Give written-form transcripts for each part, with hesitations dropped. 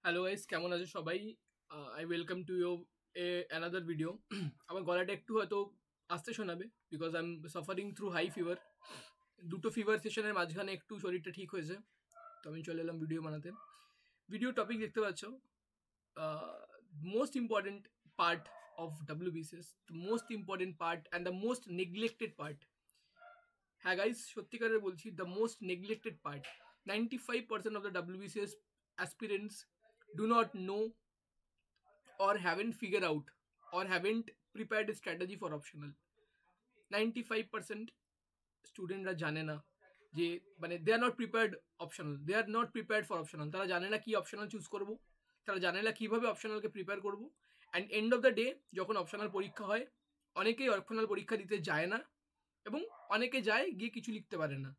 Hello guys, কেমন আছো সবাই? I welcome to you another video. আমার গলাটা একটু হয়তো আসতে শোনাবে because I am suffering through high fever. দুটো ফিভার সেশনের মাঝখানে একটু শরীরটা ঠিক হয়েছে, তো আমি চলে এলাম ভিডিও বানাতে। ভিডিও টপিক দেখতে পাচ্ছ, most important part of WBCS, the most important part and the most neglected part. হ্যাঁ গাইস, সত্যিকারের বলছি, the most neglected part. 95% of the WBCS aspirants do not know or haven't figured out or haven't prepared a strategy for optional. 95% স্টুডেন্টরা জানে না যে মানে they are not prepared optional, they are not prepared for optional. তারা জানে না কি optional choose করব, তারা জানে না কীভাবে অপশনালকে প্রিপেয়ার করব। And end of the day যখন অপশনাল পরীক্ষা হয়, অনেকেই অপশনাল পরীক্ষা দিতে যায় না এবং অনেকে যায় গিয়ে কিছু লিখতে পারে না।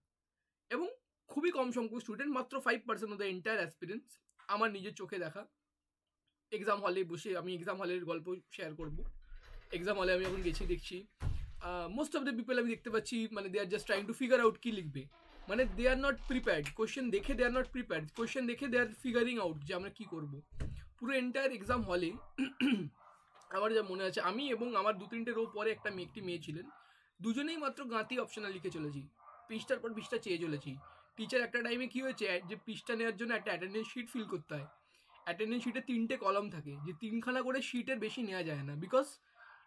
এবং খুবই কম সংখ্যক স্টুডেন্ট, মাত্র 5% অফ দ্য এন্টায়ার অ্যাসপিরেন্টস, আমার নিজের চোখে দেখা। এক্সাম হলে বসে আমি এক্সাম হলের গল্প শেয়ার করব। এক্সাম হলে আমি যখন গেছি দেখছি মোস্ট অফ দ্য পিপল আমি দেখতে পাচ্ছি মানে they are just trying to figure out কী লিখবে, মানে they are not prepared. Question দেখে they are not prepared, question দেখে দে আর ফিগারিং আউট যে আমরা কী করবো। পুরো এন্টায়ার এক্সাম হলে আমার যা মনে আছে, আমি এবং আমার 2-3টে রো পরে একটি মেয়ে ছিলেন, দুজনেই মাত্র গাঁতি অপশনাল লিখে চলেছি, পৃষ্ঠার পর পৃষ্ঠা চেয়ে চলেছি। টিচার একটা টাইমে কী হয়েছে যে পৃষ্ঠা নেওয়ার জন্য একটা অ্যাটেন্ডেন্স শিট ফিল করতে হয়। অ্যাটেন্ডেন্স শিটে 3টে কলম থাকে, যে 3খানা করে শিটের বেশি নেওয়া যায় না, বিকজ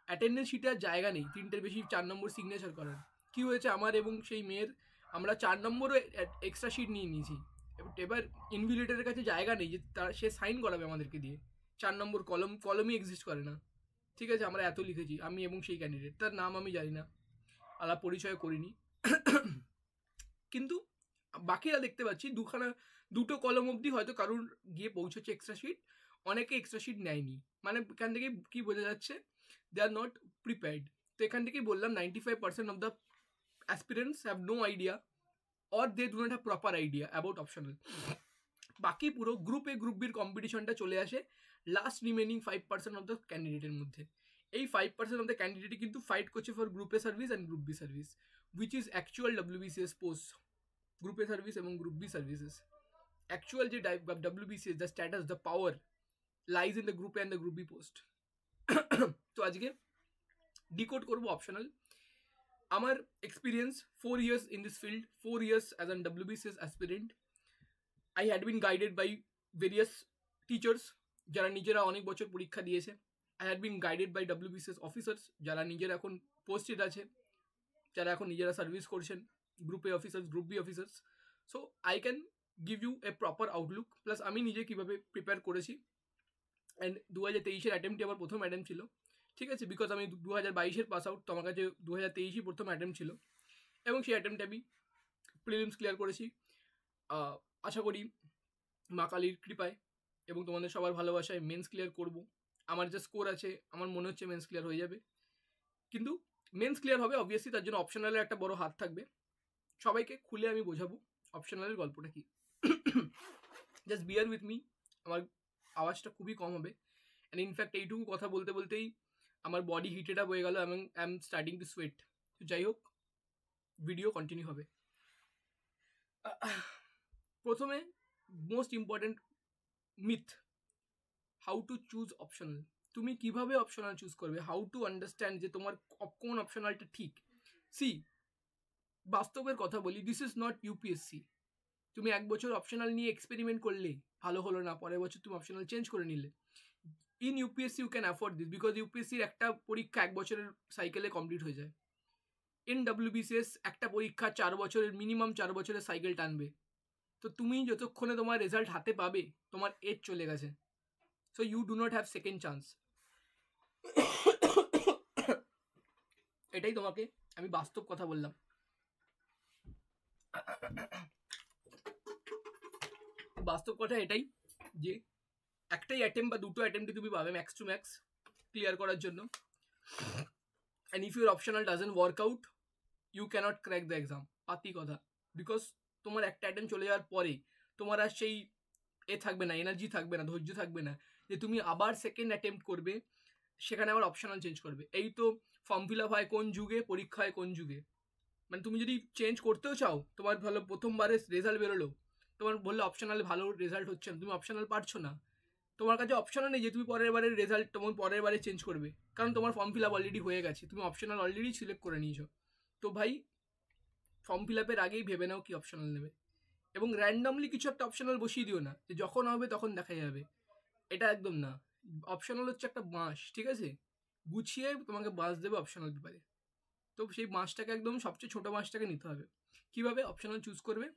অ্যাটেন্ডেন্স শিটে আর জায়গা নেই 3টের বেশি 4 নম্বর সিগনেচার করার। কী হয়েছে আমার এবং সেই মেয়ের, আমরা 4 নম্বরও এক্সট্রা শিট নিয়ে নিয়েছি। এবার ইনভিজিলেটরের কাছে জায়গা নেই যে সে সাইন করাবে আমাদেরকে দিয়ে। 4 নম্বর কলমই এক্সিস্ট করে না। ঠিক আছে, আমরা এত লিখেছি, আমি এবং সেই ক্যান্ডিডেট, তার নাম আমি জানি না, আলাপ পরিচয় করিনি। কিন্তু বাকিরা দেখতে পাচ্ছি দুটো কলম অবধি হয়তো কারুর গিয়ে পৌঁছেছে এক্সট্রা শিট, অনেকে এক্সট্রা শিট নেয়নি। মানে এখান থেকে কি বোঝা যাচ্ছে, দে আর নট প্রিপেয়ার্ড। তো এখান থেকেই বললাম 95% of the aspirants have no idea or they do not have proper idea about optional. বাকি পুরো গ্রুপ এ গ্রুপ বির কম্পিটিশনটা চলে আসে লাস্ট রিমেনিং 5% অফ দ্য ক্যান্ডিডেটের মধ্যে। এই 5% অফ দ্য ক্যান্ডিডেটই কিন্তু ফাইট করছে for group A service and group B service, which is actual WBCS post. Group A service এবং গ্রুপ বি সার্ভিসেস অ্যাকচুয়াল যে WBCS, the status, the power lies in the group A and the group B post. তো আজকে decode করবো optional. আমার experience 4 years in this field, 4 years as an WBCS aspirant. I had been guided by various teachers যারা নিজেরা অনেক বছর পরীক্ষা দিয়েছে। I had been guided by WBCS officers যারা নিজেরা এখন পোস্টেড আছে, যারা এখন নিজেরা সার্ভিস করছেন, group A officers, group B officers. So I can give you a proper outlook, plus আমি নিজে কীভাবে প্রিপেয়ার করেছি। অ্যান্ড 2023-এর অ্যাটেম্পটি আমার প্রথম অ্যাটেম্প ছিল, ঠিক আছে, বিকজ আমি 2022-এর পাস আউট, তো আমার কাছে 2023-ই প্রথম অ্যাটেম্প ছিল এবং সেই অ্যাটেম্পটে আমি প্রিলিমস ক্লিয়ার করেছি। আশা করি মা কালীর কৃপায় এবং তোমাদের সবার ভালোবাসায় মেন্স ক্লিয়ার করব। আমার যে স্কোর আছে আমার মনে হচ্ছে মেন্স ক্লিয়ার হয়ে যাবে, কিন্তু মেন্স ক্লিয়ার হবে অবভিয়াসলি, তার জন্য অপশনালের একটা বড় হাত থাকবে। সবাইকে খুলে আমি বোঝাবো অপশনালের গল্পটা কি। জাস্ট বিয়ার উইথ মি, আমার আওয়াজটা খুবই কম হবে। অ্যান্ড ইনফ্যাক্ট এইটুকু কথা বলতে বলতেই আমার বডি হিটেড আপ হয়ে গেল এবং I am starting two sweat. তো যাই হোক, ভিডিও কন্টিনিউ হবে। প্রথমে most important myth, how to choose optional. তুমি কিভাবে অপশনাল চুজ করবে, হাউ টু আন্ডারস্ট্যান্ড যে তোমার কোন অপশনালটা ঠিক। সি, বাস্তবের কথা বলি, দিস ইজ নট ইউপিএসসি। তুমি 1 বছর অপশনাল নিয়ে এক্সপেরিমেন্ট করলে, ভালো হলো না, পরের বছর তুমি অপশনাল চেঞ্জ করে নিলে। In UPSC you can afford this, because ইউপিএসসির একটা পরীক্ষা 1 বছরের সাইকেলে কমপ্লিট হয়ে যায়। ইন WBCS একটা পরীক্ষা 4 বছরের, মিনিমাম 4 বছরের সাইকেল টানবে। তো তুমি যতক্ষণে তোমার রেজাল্ট হাতে পাবে তোমার এজ চলে গেছে। So you do not have second chance. এটাই তোমাকে আমি বাস্তব কথা বললাম। বাস্তব কথা এটাই যে একটাই অ্যাটেম্প বা দুটো অ্যাটেম্পটই তুমি পাবে ম্যাক্স টু ম্যাক্স ক্লিয়ার করার জন্য। And if your optional doesn't work out, you can't crack the exam. পাতি কথা, বিকজ তোমার একটা অ্যাটেম্প চলে যাওয়ার পরে তোমার আর সেই থাকবে না, এনার্জি থাকবে না, ধৈর্য থাকবে না যে তুমি আবার সেকেন্ড অ্যাটেম্প করবে, সেখানে আবার অপশনাল চেঞ্জ করবে। এই তো ফর্ম ফিল আপ হয় কোন যুগে, পরীক্ষা হয় কোন যুগে। মানে তুমি যদি চেঞ্জ করতেও চাও, তোমার ভালো প্রথমবারে রেজাল্ট বেরোলো, তোমার বললো অপশনাল ভালো রেজাল্ট হচ্ছে না, তুমি অপশনাল পারছো না, তোমার কাছে অপশনও নেই যে তুমি পরের বারের রেজাল্ট তুমি পরের বারে চেঞ্জ করবে, কারণ তোমার ফর্ম ফিল আপ অলরেডি হয়ে গেছে, তুমি অপশনাল অলরেডি সিলেক্ট করে নিয়েছো। তো ভাই ফর্ম ফিল আপের আগেই ভেবে নাও কি অপশনাল নেবে, এবং র্যান্ডমলি কিছু একটা অপশনাল বসিয়ে দিও না যে যখন হবে তখন দেখা যাবে, এটা একদম না। অপশনাল হচ্ছে একটা বাঁশ, ঠিক আছে, গুছিয়ে তোমাকে বাঁশ দেবে অপশনাল পেপারে। তো সেই বাঁশটাকে একদম সবচেয়ে ছোটো বাঁশটাকে নিতে হবে। কীভাবে অপশনাল চুজ করবে,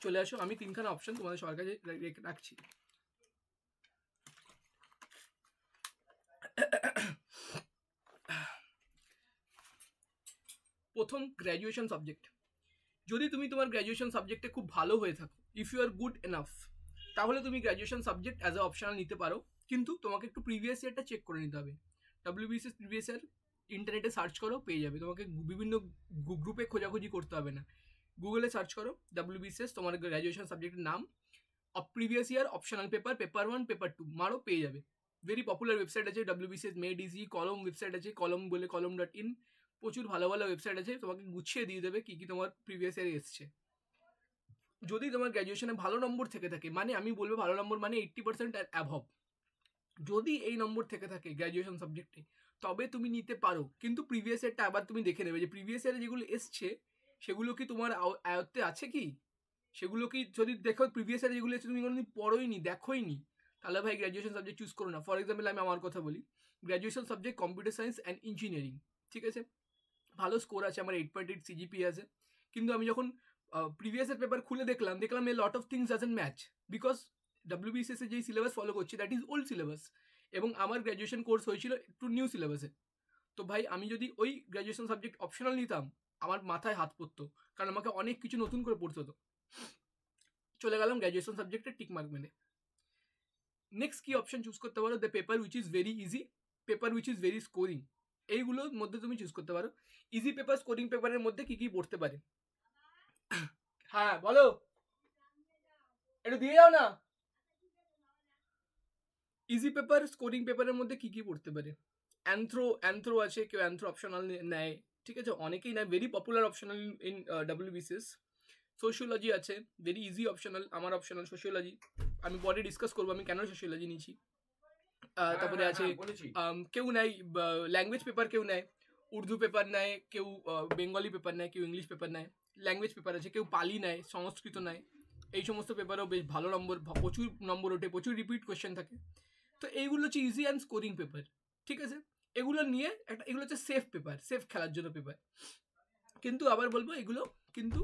চলে আসো, আমি 3খানা অপশন তোমাদের সবার কাছে রাখছি। প্রথম গ্র্যাজুয়েশন সাবজেক্ট। যদি তুমি তোমার গ্র্যাজুয়েশন সাবজেক্টে খুব ভালো হয়ে থাকো, if you are good enough, তাহলে তুমি graduation subject as a optional নিতে পারো, কিন্তু তোমাকে একটু প্রিভিয়াস ইয়ারটা চেক করে নিতে হবে। WBCS প্রিভিয়াস ইয়ার ইন্টারনেটে সার্চ করো, পেয়ে যাবে, তোমাকে বিভিন্ন গ্রুপে খোঁজাখুঁজি করতে হবে না, গুগলে সার্চ করো WBCS তোমার গ্র্যাজুয়েশন সাবজেক্টের নাম, previous year optional paper, paper 1 paper 2 মারো, পেয়ে যাবে। ভেরি পপুলার ওয়েবসাইট আছে WBCS মেড ইজি, কলম ওয়েবসাইট আছে, কলম বলে কলম.in, প্রচুর ভালো ভালো ওয়েবসাইট আছে, তোমাকে গুছিয়ে দিয়ে দেবে কী কী তোমার প্রিভিয়াস ইয়ারে এসছে। যদি তোমার গ্র্যাজুয়েশনে ভালো নম্বর থেকে থাকে, মানে আমি বলবো ভালো নম্বর মানে 80% অ্যাভব, যদি এই নম্বর থেকে থাকে গ্র্যাজুয়েশন সাবজেক্টে, তবে তুমি নিতে পারো। কিন্তু প্রিভিয়াস ইয়ারটা আবার তুমি দেখে নেবে যে প্রিভিয়াস ইয়ারে যেগুলো এসছে সেগুলো কি তোমার আয়ত্তে আছে কি, সেগুলো কি, যদি দেখো প্রিভিয়াস ইয়ারে যেগুলো এসছে তুমি কোনোদিন পড়োইনি, দেখোইনি, তাহলে ভাই গ্র্যাজুয়েশন সাবজেক্ট চুজ করো না। ফর এক্সাম্পল আমি আমার কথা বলি, graduation subject computer science and engineering, ঠিক আছে, ভালো স্কোর আছে, আমার 8.8 CGPA আছে, কিন্তু আমি যখন প্রিভিয়াস ইয়ার পেপার খুলে দেখলাম a lot of things doesn't match, because WBCS যেই সিলেবাস ফলো করছি দ্যাট ইজ ওল্ড সিলেবাস, এবং আমার গ্র্যাজুয়েশন কোর্স হয়েছিল একটু নিউ সিলেবাসে। তো ভাই আমি যদি ওই গ্র্যাজুয়েশন সাবজেক্ট অপশনাল নিতাম, আমার মাথায় হাত পড়তো, কারণ আমাকে অনেক কিছু নতুন করে পড়তে হতো। চলে গেলাম গ্র্যাজুয়েশন সাবজেক্টে টিক মার্ক মেনে। নেক্সট কি অপশন চুজ করতে পারো, the paper which is very easy, paper which is very scoring, এইগুলোর মধ্যে তুমি চুজ করতে পারো। ইজি পেপার, স্কোরিং পেপারের মধ্যে কি কি পড়তে পারে, হ্যাঁ বলো, একটু দিয়ে যাও না। ইজি পেপার, স্কোরিং পেপারের মধ্যে কি কি পড়তে পারে, অ্যান্থ্রো আছে, কেউ অ্যান্থ্রো অপশনাল নেয়, ঠিক আছে, অনেকেই নেয়, very popular optional in WBCS। Sociology আছে, ভেরি ইজি অপশনাল, আমার অপশনাল সোশিওলজি, আমি পরে ডিসকাস করবো আমি কেন সোশিওলজি নিয়েছি। তারপরে আছে কেউ নেয় ল্যাঙ্গুয়েজ পেপার, কেউ নেয় উর্দু পেপার নেয়, কেউ বেঙ্গলি পেপার নেয়, কেউ ইংলিশ পেপার নেয়, ল্যাঙ্গুয়েজ পেপার আছে, কেউ পালি নেয়, সংস্কৃত নেয়, এই সমস্ত পেপারেও বেশ ভালো নম্বর, প্রচুর নম্বর ওঠে, প্রচুর রিপিট কোয়েশ্চেন থাকে। তো এইগুলো হচ্ছে ইজি অ্যান্ড স্কোরিং পেপার, ঠিক আছে, এগুলো নিয়ে একটা, এগুলো হচ্ছে সেফ পেপার, সেফ খেলার জন্য পেপার। কিন্তু আবার বলবো এগুলো কিন্তু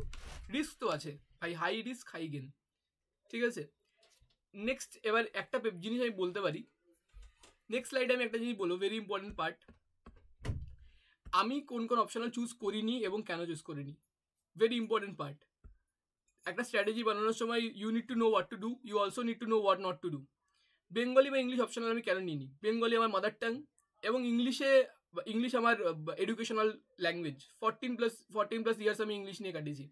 রিস্ক তো আছে ভাই, হাই রিস্ক হাই গেন, ঠিক আছে। নেক্সট এবার একটা জিনিস আমি বলতে পারি, নেক্সট স্লাইডে আমি একটা জিনিস বলবো, ভেরি ইম্পর্টেন্ট পার্ট, আমি কোন কোন অপশনাল চুজ করিনি এবং কেন চুজ করিনি, ভেরি ইম্পর্টেন্ট পার্ট। একটা স্ট্র্যাটেজি বানানোর সময় you need to know what to do, you also need to know what not to do. Bengali বা ইংলিশ অপশনাল আমি কেন নিইনি, বেঙ্গলি আমার মাদার টাং, এবং ইংলিশ আমার এডুকেশনাল ল্যাঙ্গুয়েজ, 14+ ইয়ার্স আমি ইংলিশ নিয়ে কাটিয়েছি।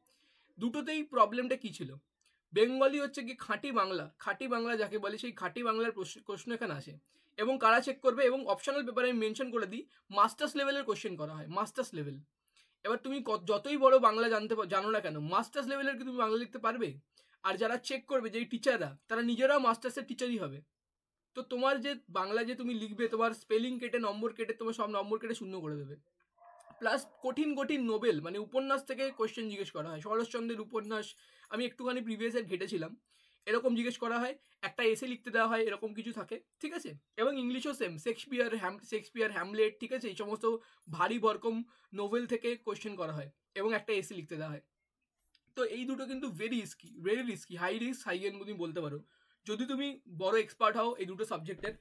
দুটোতেই প্রবলেমটা কী ছিল, বেঙ্গলি হচ্ছে কি খাঁটি বাংলা যাকে বলে, সেই খাঁটি বাংলার প্রশ্ন এখানে আসে, এবং কারা চেক করবে, এবং অপশনাল পেপারে আমি মেনশন করে দিই মাস্টার্স লেভেলের কোশ্চেন করা হয়, মাস্টার্স লেভেল। এবার তুমি যতই বড় বাংলা জানো না কেন, মাস্টার্স লেভেলের কি তুমি বাংলা লিখতে পারবে? আর যারা চেক করবে, যেই টিচাররা, তারা নিজেরাও মাস্টার্সের টিচারই হবে। তো তোমার যে বাংলা যে তুমি লিখবে, তোমার স্পেলিং কেটে, নম্বর কেটে, তোমার সব নম্বর কেটে শূন্য করে দেবে। প্লাস কঠিন নোবেল মানে উপন্যাস থেকে কোয়েশ্চেন জিজ্ঞেস করা হয়, শরৎচন্দ্রের উপন্যাস আমি একটুখানি প্রিভিয়াস ইয়ার ঘেটেছিলাম, এরকম জিজ্ঞেস করা হয়, একটা এসে লিখতে দেওয়া হয়, এরকম কিছু থাকে, ঠিক আছে। এবং ইংলিশও সেম, শেক্সপিয়ার, হ্যামলেট, ঠিক আছে, এই সমস্ত ভারী ভরকম নোভেল থেকে কোয়েশ্চেন করা হয়, এবং একটা এসে লিখতে দেওয়া হয়। তো এই দুটো কিন্তু very risky, high risk high gain তুমি বলতে পারো। যদি তুমি বড় এক্সপার্ট হও এই দুটো সাবজেক্টের,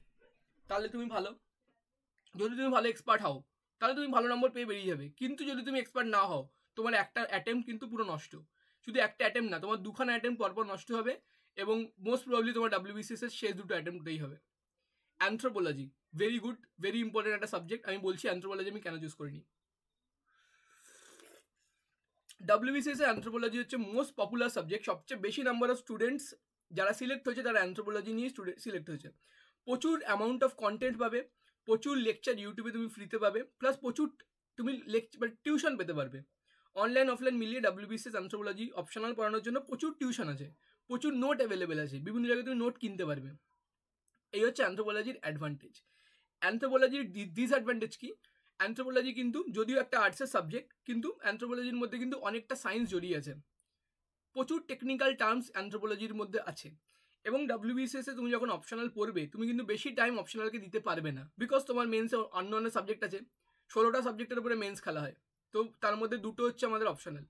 তাহলে তুমি ভালো, যদি তুমি ভালো এক্সপার্ট হও তাহলে তুমি ভালো নম্বর পেয়ে বেরিয়ে যাবে। কিন্তু যদি তুমি এক্সপার্ট না হও, তোমার একটা অ্যাটেম্প্ট কিন্তু পুরো নষ্ট, শুধু একটা অ্যাটেম্প্ট না, তোমার দুখানা অ্যাটেম্প্ট পরপর নষ্ট হবে, এবং মোস্ট প্রবাবলি তোমার WBCS এর শেষ দুটো অ্যাটেম্প্টই হবে। Anthropology very good, very important একটা সাবজেক্ট, আমি বলছি অ্যানথ্রোপোলজি আমি কেন চুজ করিনি। WBCS এর অ্যানথ্রোপোলজি হচ্ছে মোস্ট পপুলার সাবজেক্ট, সবচেয়ে বেশি নাম্বার অফ স্টুডেন্টস যারা সিলেক্ট হয়েছে তারা অ্যানথ্রোপোলজি নিয়ে সিলেক্ট হয়েছে। প্রচুর অ্যামাউন্ট অফ কন্টেন্ট পাবে, প্রচুর লেকচার ইউটিউবে তুমি ফ্রিতে পাবে, প্লাস প্রচুর তুমি টিউশন পেতে পারবে, অনলাইন অফলাইন মিলিয়ে WBCS অ্যানথ্রোপোলজি অপশনাল পড়ানোর জন্য প্রচুর টিউশন আছে, প্রচুর নোট অ্যাভেলেবেল আছে, বিভিন্ন জায়গায় তুমি নোট কিনতে পারবে। এই হচ্ছে অ্যানথ্রোপোলজির অ্যাডভান্টেজ। অ্যানথ্রোপোলজির ডিসঅ্যাডভান্টেজ কি? অ্যানথ্রোপোলজি কিন্তু যদিও একটা আর্টসের সাবজেক্ট, কিন্তু অ্যানথ্রোপোলজির মধ্যে কিন্তু অনেকটা সায়েন্স জড়িয়ে আছে, প্রচুর টেকনিক্যাল টার্মস অ্যানথ্রোপোলজির মধ্যে আছে। এবং WBCS এ তুমি যখন অপশনাল পড়বে, তুমি কিন্তু বেশি টাইম অপশনালকে দিতে পারবে না, বিকজ তোমার মেন্সে অন্য সাবজেক্ট আছে। 16টা সাবজেক্টের উপরে মেন্স খেলা হয়, তো তার মধ্যে 2টো হচ্ছে আমাদের অপশনাল,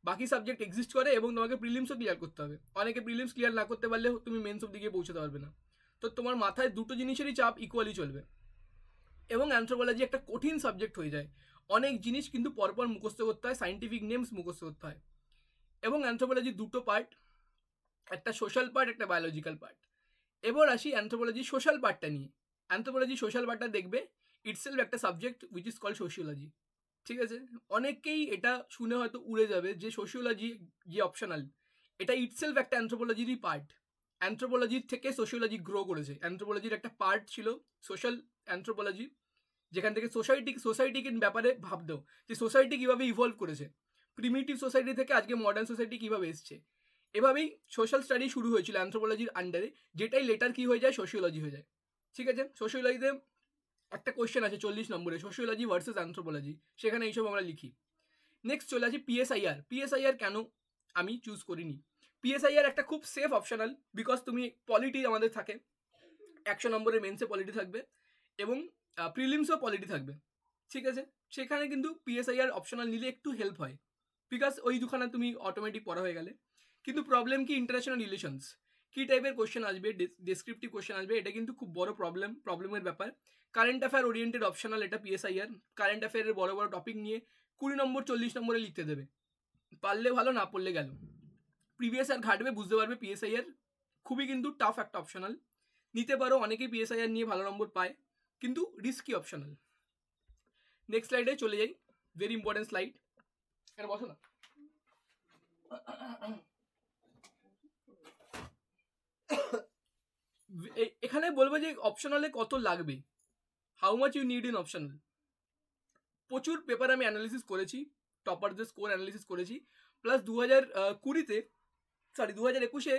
বাকি সাবজেক্ট এক্সিস্ট করে এবং তোমাকে প্রিলিমসও ক্লিয়ার করতে হবে। অনেকে প্রিলিমস ক্লিয়ার না করতে পারলে তুমি মেন্স অব্দি গিয়ে পৌঁছাতে পারবে না। তো তোমার মাথায় দুটো জিনিসেরই চাপ ইকুয়ালি চলবে। এবং অ্যানথ্রোপোলজি একটা কঠিন সাবজেক্ট হয়ে যায়, অনেক জিনিস কিন্তু পরপর মুখস্থ করতে হয়, সাইন্টিফিক নেমস মুখস্থ করতে হয়। এবং অ্যানথ্রোপোলজি দুটো পার্ট, একটা সোশ্যাল পার্ট, একটা বায়োলজিক্যাল পার্ট। এবার আসি অ্যানথ্রোপোলজি সোশ্যাল পার্টটা নিয়ে। অ্যানথ্রোপোলজি সোশ্যাল পার্টটা দেখবে ইটসেলফ একটা subject which is called sociology. ঠিক আছে, অনেকেই এটা শুনে হয়তো উড়ে যাবে যে সোশিওলজি যে অপশনাল, এটা ইটসেলফ একটা অ্যানথ্রোপোলজিরই পার্ট। অ্যানথ্রোপোলজির থেকে সোশিওলজি গ্রো করেছে, অ্যানথ্রোপোলজির একটা পার্ট ছিল সোশ্যাল অ্যানথ্রোপোলজি, যেখান থেকে সোসাইটিকে ব্যাপারে ভাবতেও যে সোসাইটি কীভাবে ইভলভ করেছে, প্রিমিটিভ সোসাইটি থেকে আজকে মডার্ন সোসাইটি কীভাবে এসছে। এভাবেই সোশ্যাল স্টাডি শুরু হয়েছিল অ্যানথ্রোপোলজির আন্ডারে, যেটাই লেটার কি হয়ে যায়, সোশিওলজি হয়ে যায়। ঠিক আছে, সোশিওলজিতে একটা কোয়েশ্চেন আছে 40 নম্বরে, সোশিওলজি ভার্সেস অ্যানথ্রোপোলজি, সেখানে এইসব আমরা লিখি। নেক্সট চলে আসি পিএসআইআর। পিএসআইআর কেন আমি চুজ করিনি? পিএসআইআর একটা খুব সেফ অপশনাল, বিকজ তুমি পলিটি আমাদের থাকে, 100 নম্বরের মেন্সে পলিটি থাকবে এবং প্রিলিমসও পলিটি থাকবে। ঠিক আছে, সেখানে কিন্তু পিএসআইআর অপশনাল নিলে একটু হেল্প হয়, বিকজ ওই দুখানা তুমি অটোমেটিক পড়া হয়ে গেলে। কিন্তু প্রবলেম কি, ইন্টারন্যাশনাল রিলেশনস কী টাইপের কোয়েশ্চেন আসবে, ডেসক্রিপটিভ কোয়েশ্চেন আসবে, এটা কিন্তু খুব বড় প্রবলেমের ব্যাপার। কারেন্ট অ্যাফেয়ার ওরিয়েন্টেড অপশনাল এটা পিএসআইআর, কারেন্ট অ্যাফেয়ারের বড় বড় টপিক নিয়ে 20 নম্বর 40 নম্বরে লিখতে দেবে, পারলে ভালো, না পড়লে গেল। প্রিভিয়াস আর ঘাটবে, বুঝতে পারবে পিএসআইআর খুবই কিন্তু টাফ একটা অপশনাল, নিতে পারো, অনেকেই পিএসআইআর নিয়ে ভালো নম্বর পায়, কিন্তু রিস্কি অপশনাল। নেক্সট স্লাইডে চলে যাই, ভেরি ইম্পর্টেন্ট স্লাইড, এটা বসো না। এখানে বলবো যে অপশনালে কত লাগবে, how much you need in optional. প্রচুর পেপার আমি অ্যানালিসিস করেছি, টপারদের স্কোর অ্যানালিসিস করেছি, প্লাস 2021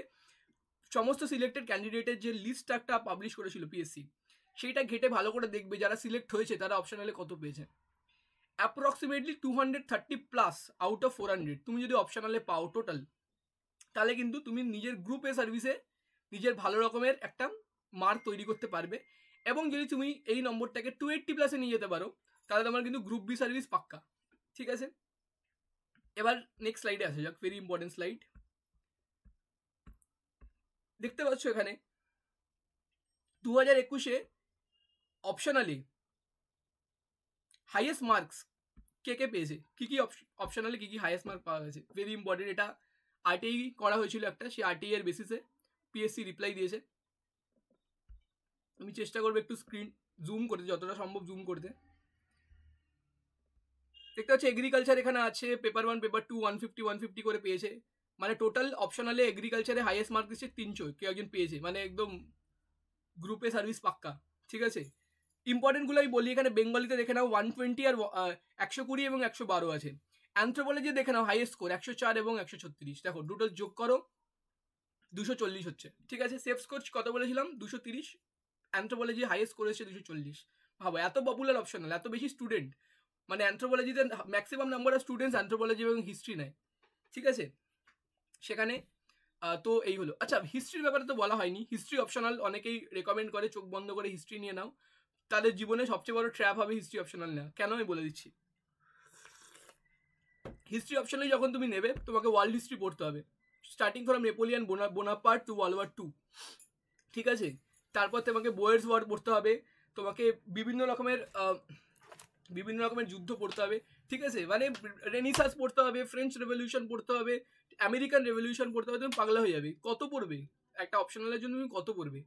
সমস্ত সিলেক্টেড ক্যান্ডিডেটের যে লিস্ট একটা পাবলিশ করেছিল পিএসসি, সেইটা ঘেটে ভালো করে দেখবে যারা সিলেক্ট হয়েছে তারা অপশনালে কত পেয়েছে। অ্যাপ্রক্সিমেটলি 230+ আউট অফ 400 তুমি যদি অপশনালে পাও টোটাল, তাহলে কিন্তু তুমি নিজের গ্রুপ এ সার্ভিসে নিজের ভালো রকমের একটা মার্ক তৈরি করতে পারবে। এবং যদি তুমি এই নম্বরটাকে 280+ নিয়ে যেতে পারো, তাহলে তোমার কিন্তু গ্রুপ বি সার্ভিস পাক্কা। ঠিক আছে, এবার নেক্সট স্লাইডে আসা যাক, ভেরি ইম্পর্টেন্ট স্লাইড। দেখতে পাচ্ছ এখানে 2021 অপশনালি হাইয়েস্ট মার্কস কে পেয়েছে, কি কি অপশনালে কি কি হাইয়েস্ট মার্ক পাওয়া গেছে, ভেরি ইম্পর্টেন্ট। এটা আরটিআই করা হয়েছিল একটা, সেই আরটিআই এর বেসিসে পিএসসি রিপ্লাই দিয়েছে। আমি চেষ্টা করবো একটু স্ক্রিন জুম করতে, যতটা সম্ভব জুম করতে। দেখতে পাচ্ছি এগ্রিকালচার এখানে আছে, পেপার 1 পেপার 2 150 করে পেয়েছে, মানে টোটাল অপশনালে এগ্রিকালচারে হাইয়েস্ট মার্ক দিচ্ছে 300, কেউ একজন পেয়েছে, মানে একদম গ্রুপে সার্ভিস পাক্কা। ঠিক আছে, ইম্পর্টেন্টগুলো আমি বলি, এখানে বেঙ্গলিতে দেখে নাও 120 আর 120 এবং 112 আছে। অ্যানথ্রোপোলজি দেখে নাও হাইয়েস্ট স্কোর 104 এবং 136, দেখো দুটো যোগ করো 240 হচ্ছে। ঠিক আছে, সেফ স্কোর কত বলেছিলাম, 230, অ্যানথ্রোপোলজি হাইয়েস্ট স্কোর এসেছে 240। ভাবো এত পপুলার অপশনাল, এত বেশি স্টুডেন্ট, মানে অ্যানথ্রোপোলজিতে maximum number of students anthropology এবং হিস্ট্রি নেয়। ঠিক আছে, সেখানে তো এই হলো। আচ্ছা, হিস্ট্রির ব্যাপারে তো বলা হয়নি, হিস্ট্রি অপশনাল অনেকেই রেকমেন্ড করে, চোখ বন্ধ করে হিস্ট্রি নিয়ে নাও, তাদের জীবনে সবচেয়ে বড় ট্র্যাপ হবে হিস্ট্রি অপশনাল নেওয়া। কেন আমি বলে দিচ্ছি, হিস্ট্রি অপশনাল যখন তুমি নেবে, তোমাকে ওয়ার্ল্ড হিস্ট্রি পড়তে হবে, starting from Napoleon Bonaparte to world war 2। ঠিক আছে, তারপর তোমাকে বোয়ের্স ওয়ার পড়তে হবে, তোমাকে বিভিন্ন রকমের যুদ্ধ পড়তে হবে। ঠিক আছে, মানে রেনিসাস পড়তে হবে, ফ্রেঞ্চ রেভলিউশন পড়তে হবে, আমেরিকান রেভলিউশন পড়তে হবে, তুমি পাগলা হয়ে যাবে। কত পড়বে একটা অপশনালের জন্য, তুমি কত পড়বে?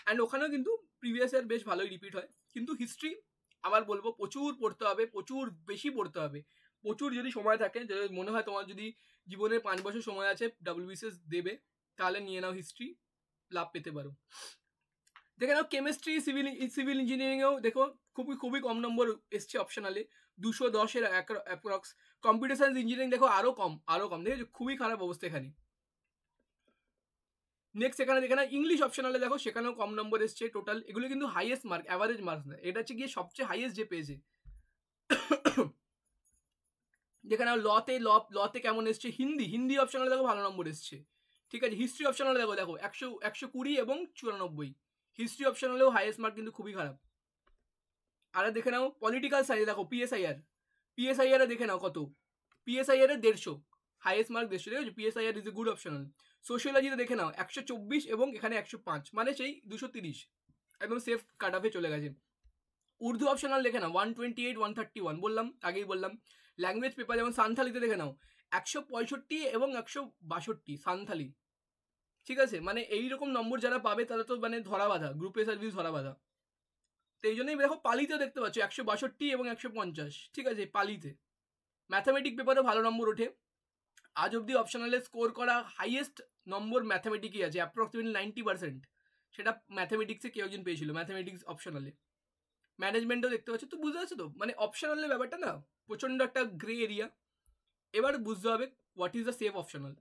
অ্যান্ড ওখানেও কিন্তু প্রিভিয়াস ইয়ার বেশ ভালোই রিপিট হয়। কিন্তু হিস্ট্রি আবার বলবো প্রচুর পড়তে হবে, প্রচুর বেশি পড়তে হবে, প্রচুর যদি সময় থাকে, যদি মনে হয় তোমার যদি জীবনে 5 বছর সময় আছে WBCS দেবে, তাহলে নিয়ে নাও হিস্ট্রি, লাভ পেতে পারো। দেখে নাও কেমিস্ট্রি, সিভিল ইঞ্জিনিয়ারিংয়েও দেখো খুবই কম নম্বর এসছে অপশনালে, 210-এর অ্যাপ্রক্স। কম্পিউটার সায়েন্স ইঞ্জিনিয়ারিং দেখো আরও কম, দেখো খুবই খারাপ অবস্থা এখানে। নেক্সট এখানে দেখে না ইংলিশ অপশনালে দেখো সেখানেও কম নম্বর এসছে টোটাল। এগুলো কিন্তু হাইয়েস্ট মার্ক, অ্যাভারেজ মার্কস না, এটা হচ্ছে গিয়ে সবচেয়ে হাইয়েস্ট যে পেয়েছে। যেখানে লতে কেমন এসছে, হিন্দি অপশনালে দেখো ভালো নম্বর এসছে, ঠিক আছে। হিস্ট্রি অপশনালে দেখো 120 এবং 94, হিস্ট্রি অপশনালেও হাইয়েস্ট মার্ক কিন্তু খুবই খারাপ। আর দেখে নাও পলিটিক্যাল সায়েন্স দেখো পিএসআইআর দেখে নাও কত, পিএসআইআর 150, হাইয়েস্ট মার্ক 150, ঠিক আছে। পিএসআইআর ইজ এ গুড অপশনাল। সোশিওলজিতে দেখে নাও 124 এবং এখানে 105, মানে সেই 230, একদম সেফ কাট অফে চলে গেছে। উর্দু অপশনাল দেখে নাও 128, 131, আগেই বললাম। ল্যাঙ্গুয়েজ পেপার যেমন সান্থালিতে দেখে নাও 165 এবং 162 সান্থালি, ঠিক আছে। মানে এইরকম নম্বর যারা পাবে তারা তো মানে ধরা বাঁধা, গ্রুপে সার্ভিস ধরা বাঁধা। তো এই জন্যই দেখো পালিতেও দেখতে পাচ্ছ 162 এবং 150, ঠিক আছে পালিতে। ম্যাথামেটিক পেপারেও ভালো নম্বর ওঠে। আজ অব্দি অপশনালে স্কোর করা হাইয়েস্ট নম্বর ম্যাথামেটিকই আছে, অ্যাপ্রক্সিমেটলি 90%, সেটা ম্যাথামেটিক্সে কেউ একজন পেয়েছিল, ম্যাথামেটিক্স অপশনালে। ম্যানেজমেন্টও দেখতে পাচ্ছ, তো বুঝতে পারছো তো, মানে অপশনালের ব্যাপারটা না প্রচণ্ড একটা গ্রে এরিয়া। এবার বুঝতে হবে what is the safe optional.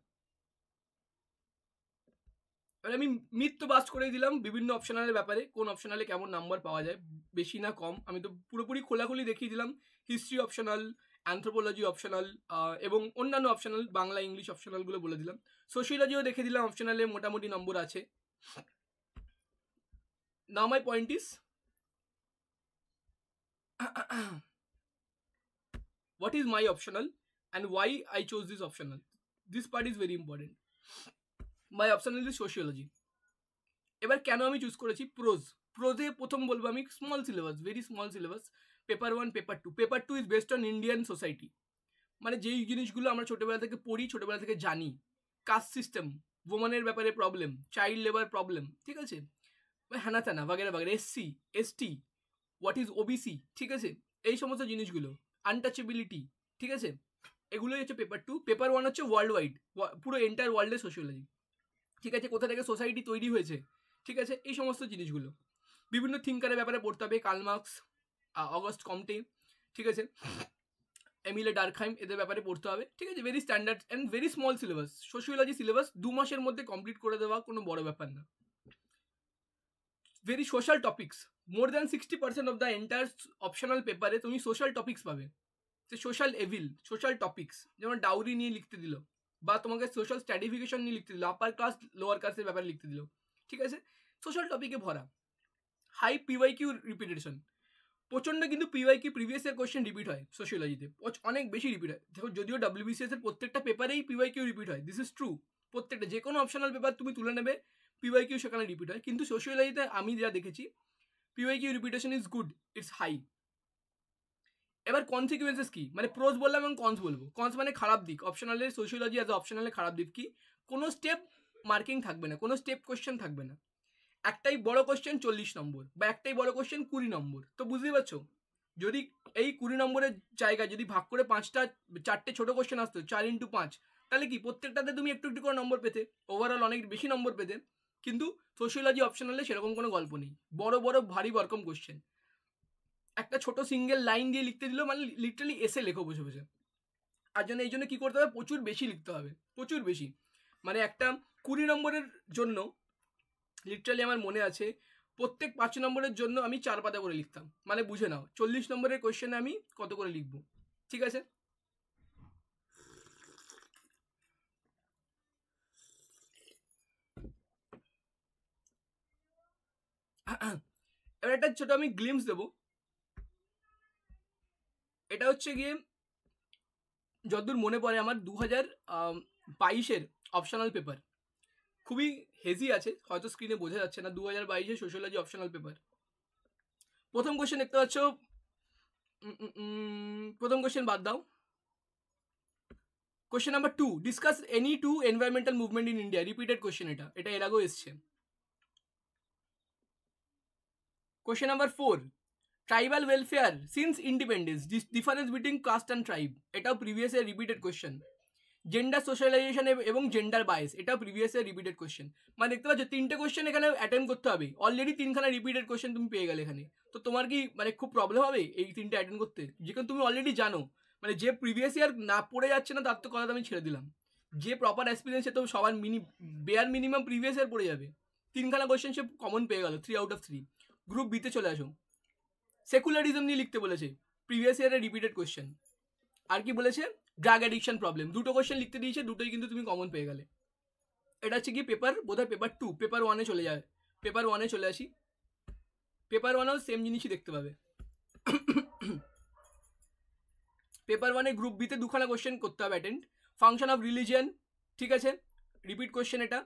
এবার আমি মিথ তো বাস্ট করেই দিলাম বিভিন্ন অপশনালের ব্যাপারে, কোন অপশনালে কেমন নাম্বার পাওয়া যায়, বেশি না কম, আমি তো পুরোপুরি খোলাখুলি দেখিয়ে দিলাম। হিস্ট্রি অপশনাল, অ্যানথ্রোপোলজি অপশনাল এবং অন্যান্য অপশনাল বাংলা ইংলিশ অপশনালগুলো বলে দিলাম। সোশিওলজিও দেখে দিলাম অপশনালে মোটামুটি নম্বর আছে। Now my point is what is my optional and why I chose this optional. This part is very important. My optional is sociology. এবার কেন আমি চুজ করেছি প্রোজে প্রথম বলবো আমি small syllabus, very small syllabus, paper 1 paper 2। Paper 2 is based on Indian society, মানে যেই জিনিসগুলো আমরা ছোটোবেলা থেকে পড়ি, ছোটোবেলা থেকে জানি, কাস্ট সিস্টেম, ওমানের ব্যাপারে প্রবলেম, চাইল্ড লেবার প্রবলেম, ঠিক আছে, হ্যানা ত্যানা বাগেরা বাগেরা, SC ST, what is OBC, ঠিক আছে, এই সমস্ত জিনিসগুলো, আনটাচেবিলিটি, ঠিক আছে, এগুলোই হচ্ছে পেপার 2। পেপার 1 হচ্ছে ওয়ার্ল্ড ওয়াইড, পুরো এন্টায়ার ওয়ার্ল্ডের সোশিওলজি, ঠিক আছে, কোথা থেকে সোসাইটি তৈরি হয়েছে, ঠিক আছে, এই সমস্ত জিনিসগুলো। বিভিন্ন থিঙ্কারের ব্যাপারে পড়তে হবে, কার্ল মার্কস, অগস্ট কমটে, ঠিক আছে, এমিলে ডার্কহাইম, এদের ব্যাপারে পড়তে হবে, ঠিক আছে। Very standard and very small syllabus, sociology syllabus 2 মাসের মধ্যে কমপ্লিট করে দেওয়া কোনো বড় ব্যাপার না। Very social topics, more than 60% of the entire optional পেপারে তুমি সোশ্যাল টপিক্স পাবে। সে সোশ্যাল এভিল, সোশ্যাল টপিক্স, যেমন ডাউরি নিয়ে লিখতে দিল, বা তোমাকে সোশ্যাল স্ট্র্যাটিফিকেশন নিয়ে লিখতে দিল, আপার ক্লাস লোয়ার ক্লাসের ব্যাপারে লিখতে দিল, ঠিক আছে, সোশ্যাল টপিকে ভরা। হাই পিওয়াইকিউ রিপিটেশন, প্রচণ্ড কিন্তু PYQ previous year question repeat হয় সোশিওলজিতে, অনেক বেশি রিপিট হয়। দেখো যদিও ডাব্লিউবিসিএস এর প্রত্যেকটা পেপারেই পিওয়াইকিউ রিপিট হয়, দিস ইজ ট্রু, প্রত্যেকটা যে কোনো অপশনাল পেপার তুমি তুলে নেবে পিওয়াইকিউ সেখানে রিপিট হয়, কিন্তু সোশিওলজিতে আমি যা দেখেছি PYQ repetition is good, it's high. এবার কনসিকুয়েন্সেস কি, মানে প্রোজ বললাম এবং কনস বলবো। কনস মানে খারাপ দিক, অপশনালে সোশিওলজি অ্যাজ অপশনালে খারাপ দিক কি, কোনো স্টেপ মার্কিং থাকবে না, কোনো স্টেপ কোয়েশ্চেন থাকবে না, একটাই বড় কোয়েশ্চেন 40 নম্বর বা একটাই বড় কোয়েশ্চেন 20 নম্বর। তো বুঝতেই পারছো, যদি এই 20 নম্বরের জায়গায় যদি ভাগ করে 4টে ছোট কোয়েশ্চেন আসতো 4 × 5, তাহলে কি প্রত্যেকটাতে তুমি একটু একটু করে নম্বর পেতে, ওভারঅল অনেক বেশি নম্বর পেতে। কিন্তু সোশিওলজি অপশনালে সেরকম কোনো গল্প নেই, বড় বড় ভারী ভরকম কোয়েশ্চেন, একটা ছোট সিঙ্গেল লাইন দিয়ে লিখতে দিল, মানে লিটারালি এসে লেখো বসে বসে। আর জন্য এই জন্য কী করতে হবে, প্রচুর বেশি লিখতে হবে, প্রচুর বেশি। মানে একটা 20 নম্বরের জন্য লিটারালি আমার মনে আছে প্রত্যেক 5 নম্বরের জন্য আমি 4 পাতা করে লিখতাম, মানে বুঝে নাও 40 নম্বরের কোয়েশ্চেনে আমি কত করে লিখবো, ঠিক আছে। এবার একটা ছোট আমি গ্লিমস দেবো, এটা হচ্ছে গিয়ে যতদূর মনে পড়ে আমার 2022-এর অপশনাল পেপার, খুবই হেজি আছে, হয়তো স্ক্রিনে বোঝা যাচ্ছে না, 2022-এর সোশিওলজি অপশনাল পেপার। প্রথম কোয়েশ্চেন দেখতে পাচ্ছ, প্রথম কোয়েশ্চেন বাদ দাও, question number 2, discuss any 2 environmental movement in India, repeated question, এটা এর আগেও এসছে। Question number 4, tribal welfare since independence, difference between caste and tribe, এটাও previous year repeated question. Gender socialisation এবং জেন্ডার বায়াস, এটাও প্রিভিয়াস ইয়ার রিপিটেড কোয়েশ্চেন। মানে দেখতে পাচ্ছ 3টে কোয়েশ্চেন এখানে অ্যাটেম্প করতে হবে, অলরেডি 3খানা রিপিটেড কোয়েশ্চেন তুমি পেয়ে গেলে এখানে। তো তোমার কি মানে খুব প্রবলেম হবে এই 3টে অ্যাটেন্ড করতে, যেখানে তুমি অলরেডি জানো, মানে যে প্রিভিয়াস ইয়ার না পড়ে যাচ্ছে না তার তো কথা আমি ছেড়ে দিলাম, যে প্রপার অ্যাসপিরেন্স সে তো সবার বেয়ার মিনিমাম প্রিভিয়াস ইয়ার পড়ে যাবে। 3খানা কোয়েশ্চেন সে কমন পেয়ে গেল 3 আউট অফ 3। গ্রুপ বিতে চলে আসো, সেকুলারিজম নিয়ে লিখতে বলেছে, প্রিভিয়াস ইয়ারের রিপিটেড কোয়েশ্চেন। আর কি বলেছে, ড্রাগ অ্যাডিকশন প্রবলেম, 2টো কোয়েশ্চেন লিখতে দিয়েছে, দুটোই কিন্তু তুমি কমন পেয়ে গেলে। এটা হচ্ছে কি পেপার, বোধহয় পেপার 2, পেপার 1-এ চলে যায়। পেপার 1-এ চলে আসি, পেপার 1-এও সেম জিনিসই দেখতে পাবে। পেপার 1-এ গ্রুপ বিতে 2খানা কোয়েশ্চেন করতে হবে অ্যাটেন্ড। ফাংশন অফ রিলিজিয়ান, ঠিক আছে, রিপিট কোয়েশ্চেন এটা।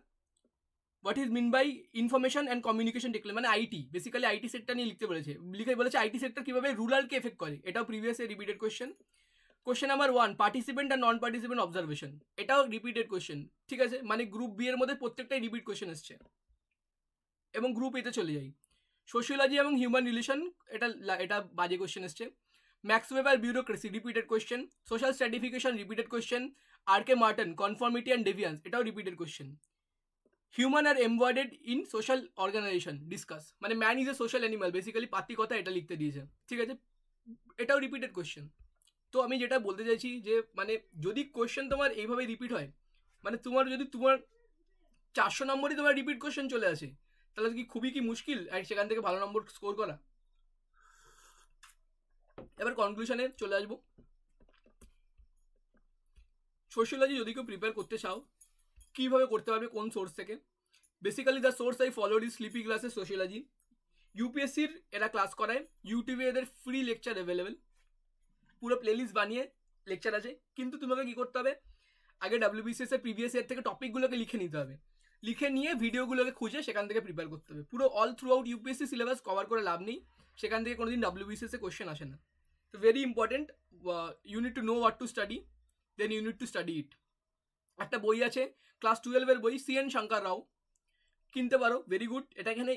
What is mean by information and communication technology, মানে আইটি, বেসিক্যালি আইটি সেক্টর নিয়ে লিখতে বলেছে আইটি সেক্টর কীভাবে রুরালকে এফেক্ট করে, এটাও previous year repeated question. Question number 1, participant আর নন পার্টিসিপেন্ট অবজারভেশন, এটাও রিপিটেড কোয়েশ্চেন, ঠিক আছে, মানে গ্রুপ বি এর মধ্যে প্রত্যেকটাই রিপিট কোয়েশ্চেন এসছে। এবং গ্রুপ এতে চলে যাই, সোশিওলজি এবং হিউম্যান রিলেশন, এটা বাজে কোয়েশ্চেন এসছে। Max Weber bureaucracy, repeated question. Social stratification, repeated question. R K Merton, conformity and deviance, এটাও repeated question. Human are embedded in social organisation, discuss, মানে man is a social animal, basically পাতি কথা এটা লিখতে দিয়েছে, ঠিক আছে, এটাও রিপিটেড কোয়েশ্চেন। তো আমি যেটা বলতে চাইছি যে মানে যদি কোয়েশ্চেন তোমার এইভাবে রিপিট হয়, মানে যদি তোমার 400 নম্বরই তোমার রিপিট কোয়েশ্চেন চলে আসে, তাহলে কি খুবই কি মুশকিল আর সেখান থেকে ভালো নম্বর স্কোর করা। এবার কনক্লুশনে চলে আসবো। সোশিওলজি যদি কেউ প্রিপেয়ার করতে চাও, কীভাবে করতে পারবে, কোন সোর্স থেকে? Basically the source I followed is sleepy classes sociology. ইউপিএসসির এরা ক্লাস করায়, ইউটিউবে এদের ফ্রি লেকচার অ্যাভেলেবেল, পুরো প্লেলিস্ট বানিয়ে লেকচার আছে। কিন্তু তোমাকে কী করতে হবে, আগে ডাব্লিউবিসিএস এর প্রিভিয়াস ইয়ার থেকে টপিকগুলোকে লিখে নিতে হবে, লিখে নিয়ে ভিডিওগুলোকে খুঁজে সেখান থেকে প্রিপেয়ার করতে হবে। পুরো all through out UPSC syllabus cover করে লাভ নেই, সেখান থেকে কোনোদিন ডাব্লিউবিসিএস এ কোয়েশ্চেন আসে না। তো very important, you need to know what to study, then you need to study it. একটা বই আছে ক্লাস 12-এর বই, CN শঙ্কর রাও, কিনতে পারো, ভেরি গুড। এটা এখানে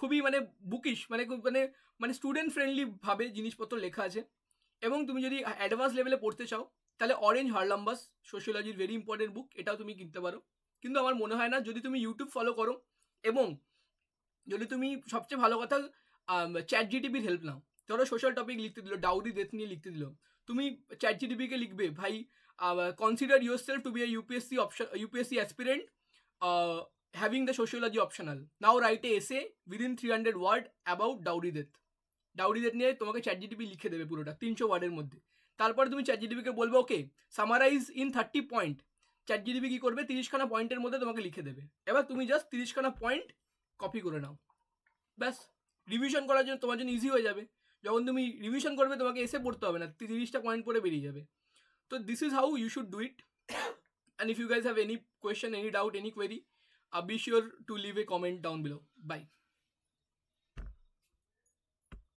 খুবই মানে বুকিশ, মানে মানে মানে স্টুডেন্ট ফ্রেন্ডলি ভাবে জিনিসপত্র লেখা আছে। এবং তুমি যদি অ্যাডভান্স লেভেলে পড়তে চাও তাহলে অরেঞ্জ হারলাম্বাস সোশিওলজির ভেরি ইম্পর্টেন্ট বুক, এটাও তুমি কিনতে পারো। কিন্তু আমার মনে হয় না, যদি তুমি ইউটিউব ফলো করো এবং যদি তুমি সবচেয়ে ভালো কথা চ্যাট জিটিপির হেল্প নাও। ধরো সোশ্যাল টপিক লিখতে দিল, ডাউরি ডেথ নিয়ে লিখতে দিল, তুমি চ্যাট জিটিপিকে লিখবে, ভাই consider yourself to be a UPSC aspirant having the sociology optional, now write a essay within 300 word about dowry death. Dowry death নিয়ে তোমাকে চ্যাট জিটিপি লিখে দেবে পুরোটা 300 ওয়ার্ডের মধ্যে। তারপরে তুমি চ্যাট জিটিপিকে বলবে okay summarise in 30 point, chat জিটিপি কী করবে, 30খানা পয়েন্টের মধ্যে তোমাকে লিখে দেবে। এবার তুমি জাস্ট 30খানা পয়েন্ট কপি করে নাও, ব্যাস। রিভিশন করার জন্য তোমার জন্য ইজি হয়ে যাবে। যখন তুমি রিভিশন করবে তোমাকে এসে পড়তে হবে না, 30টা পয়েন্ট পরে বেরিয়ে যাবে। তো this is how you should do it. And if you guys have any question, any doubt, any query, be sure to leave a comment down below. Bye.